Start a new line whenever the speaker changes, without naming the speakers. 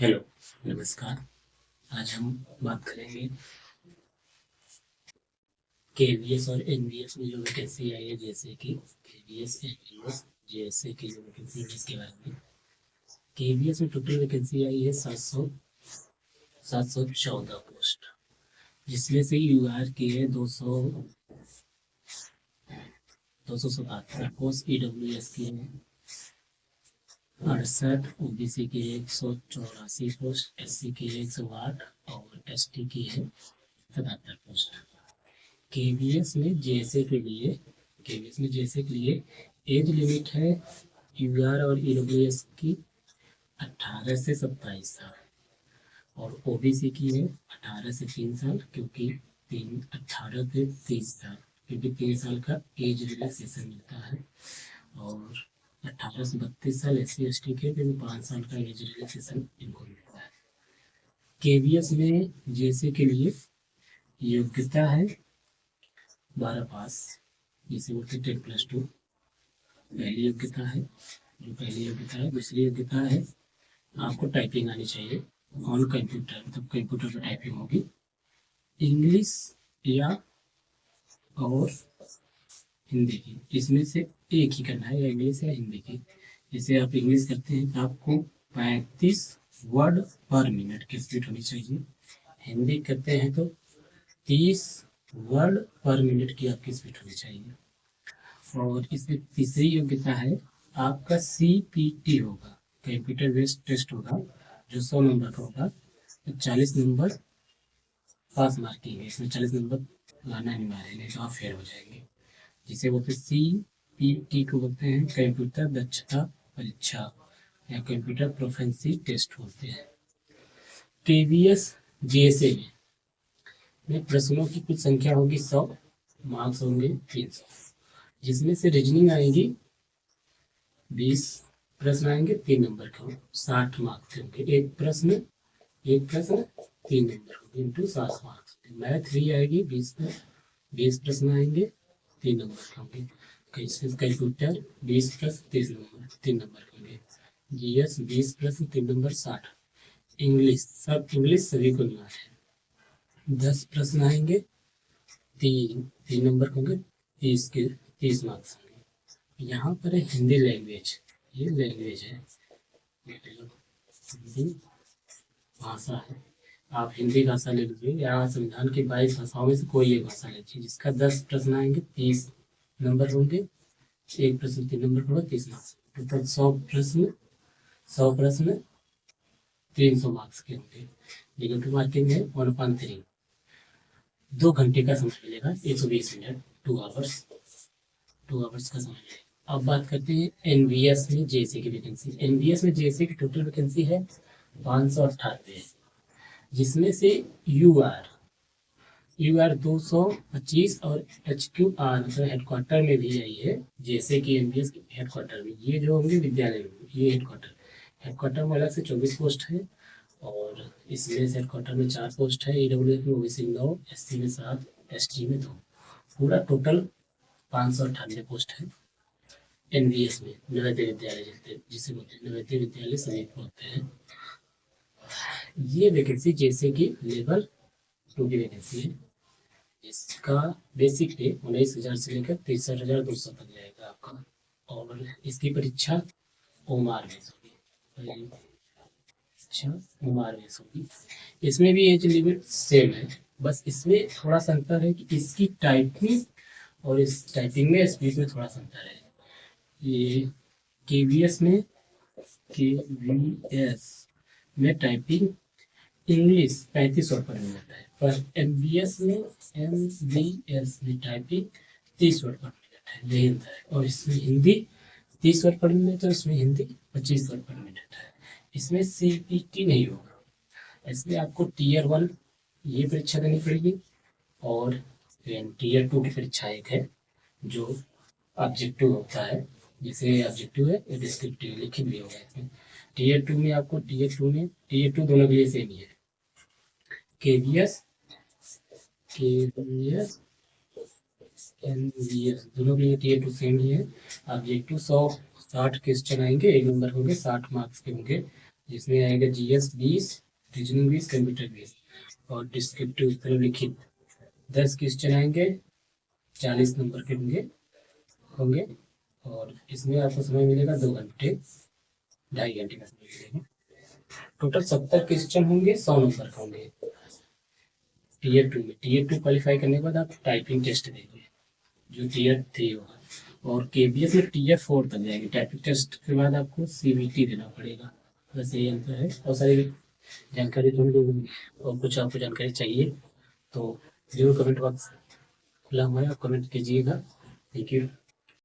Hello, नमस्कार। आज हम बात करेंगे केवीएस और एनवीएस में जो वैकेंसी आई है, जैसे कि केवीएस एनवीएस जैसे की जो वैकेंसी है इसके बारे में। केवीएस में टोटल वैकेंसी आई है 714 पोस्ट, जिसमें से यूआर की है 277 पोस्ट, ईडब्ल्यूएस की है 68, ओबीसी की है 184 पोस्ट, एससी की है 108 और एसटी की है 77 पोस्ट। केवीएस में जेएसए के लिए एज लिमिट है यूआर और ईडब्ल्यूएस की 18 से 27 साल, और ओबीसी की है 18 से 3 साल, क्योंकि 18 से 30 साल, क्योंकि 3 साल का एज रिलैक्सेशन मिलता है। और 18 से 32 साल एससी एसटी के, क्योंकि 5 साल का एज रिलैक्सेशन इनको मिलता है। केवीएस में जेएसए के लिए योग्यता है 12 पास, जिसे बोलते 10+2 पहली योग्यता है। दूसरी योग्यता है आपको टाइपिंग आनी चाहिए ऑन कंप्यूटर, मतलब कंप्यूटर पर टाइपिंग होगी। इंग्लिश या और हिंदी की, इसमें से एक ही करना है, या इंग्लिश या हिंदी की। जैसे आप इंग्लिश करते हैं तो आपको 35 वर्ड पर मिनट की स्पीड होनी चाहिए। हिंदी करते हैं तो 30 वर्ड पर मिनट की आपकी स्पीड होनी चाहिए। और इसमें तीसरी योग्यता है आपका CPT होगा, कंप्यूटर बेस्ड टेस्ट होगा, जो 100 नंबर का होगा। तो 40 नंबर पास मार्किंग है, इसमें 40 नंबर लाना अनिवार्य है, नहीं तो आप फेल हो जाएंगे। जिसे बोलते हैं CPT को बोलते हैं कंप्यूटर दक्षता परीक्षा, या कंप्यूटर प्रोफेंसी टेस्ट बोलते हैं। केवीएस जेएसए में प्रश्नों की कुल संख्या होगी 100, मार्क्स होंगे 300, जिसमें से रीजनिंग आएगी 20 प्रश्न आएंगे 3 नंबर के, 60 मार्क्स होंगे। एक प्रश्न 3 नंबर होंगे इंटू 60 मार्क्स। मैथ भी आएगी 20 प्रश्न आएंगे 3 नंबर के होंगे। कंप्यूटर 20 प्लस 30 नंबर 3 नंबर के होंगे। जीएस 20 प्रश्न 3 नंबर 60। इंग्लिश सभी को नहीं है, 10 प्रश्न आएंगे, 3 नंबर के होंगे, 30 मार्क्स होंगे। यहाँ पर है हिंदी लैंग्वेज, ये लैंग्वेज है, हिंदी भाषा है। आप हिंदी भाषा ले लीजिए, या संविधान की 22 भाषाओं में से कोई एक भाषा ले लीजिए, जिसका 10 प्रश्न आएंगे, 30 नंबर होंगे, एक प्रश्न 3 नंबर होगा, 30 मार्क्स। टोटल 100 प्रश्न 300 मार्क्स के होंगे। नेगेटिव मार्किंग है 1/3। 2 घंटे का समय मिलेगा, 120 मिनट, 2 आवर्स का समय मिलेगा। अब बात करते हैं एनवीएस में जेएसए की वैकेंसी। एनवीएस में जेएसए की टोटल वैकेंसी है 598, जिसमें से यूआर 225 और HQR मतलब हेडक्वार्टर में भी आई है, जैसे कि एमबीएस के हेडक्वार्टर में। ये जो होंगे विद्यालय में, ये हेडक्वार्टर में अलग से 24 पोस्ट है, और इसमें से हेडक्वार्टर में 4 पोस्ट है, ईडब्ल्यूएस में ओबीसी में 9, एससी में 7, एसटी में 2, पूरा टोटल 598 पोस्ट है। एनवीएस में नवोदय विद्यालय, जिसे बोलते हैं नवोदय विद्यालय सभी बोलते हैं। ये वैकेंसी जैसे कि लेवल 2 की वैकेंसी है। इसका बेसिक पे 19,000 से लेकर 63,200 तक जाएगा आपका, और इसकी परीक्षा ओमार बेस होगी। इसमें भी एज लिमिट सेम है, बस इसमें थोड़ा सा अंतर है कि इसकी टाइपिंग और इस टाइपिंग में स्पीड में थोड़ा सा अंतर है। ये केवीएस में टाइपिंग इंग्लिश 35 वर्ड पर मिनट है, पर एमबीएस में टाइपिंग 30 वर्ड पर मिनट है, यही अंतर है। और इसमें हिंदी 30 वर्ड पर मिनट है, इसमें हिंदी 25 वर्ड पर मिनट है। इसमें CPT नहीं होगा, इसलिए आपको Tier 1 ये परीक्षा देनी पड़ेगी, और Tier 2 की परीक्षा एक है जो ऑब्जेक्टिव होता है। जैसे ऑब्जेक्टिव है या डिस्क्रिप्टिव, लिखित भी होगा इसमें। Tier 2 में Tier 2 दोनों के लिए सेम ही है। केवीएस एनवीएस दोनों के लिए Tier 2 सेम ही है। ऑब्जेक्टिव 160 क्वेश्चन आएंगे, 1 नंबर होंगे, 60 मार्क्स के होंगे। जिसमें आएगा जीएस 20, रीजनिंग 20, कंप्यूटर 20 और डिस्क्रिप्टिव उत्तर लिखित 10 क्वेश्चन आएंगे, 40 नंबर के होंगे और इसमें आपको समय मिलेगा 2 घंटे, 2.5 घंटे का समय मिलेगा। टोटल 70 क्वेश्चन होंगे, 100 नंबर का होंगे। टीयर 2 में, टीयर 2 क्वालिफाई करने के बाद आप टाइपिंग टेस्ट देंगे जो टीयर 3 होगा, और केबीएस में टीयर 4 तक जाएंगे। टाइपिंग टेस्ट के बाद आपको सीबीटी देना पड़ेगा। बस यही अंतर है। और सारी जानकारी और कुछ आपको जानकारी चाहिए तो जरूर कमेंट बॉक्स खुला हुआ है, आप कमेंट कीजिएगा। Thank you.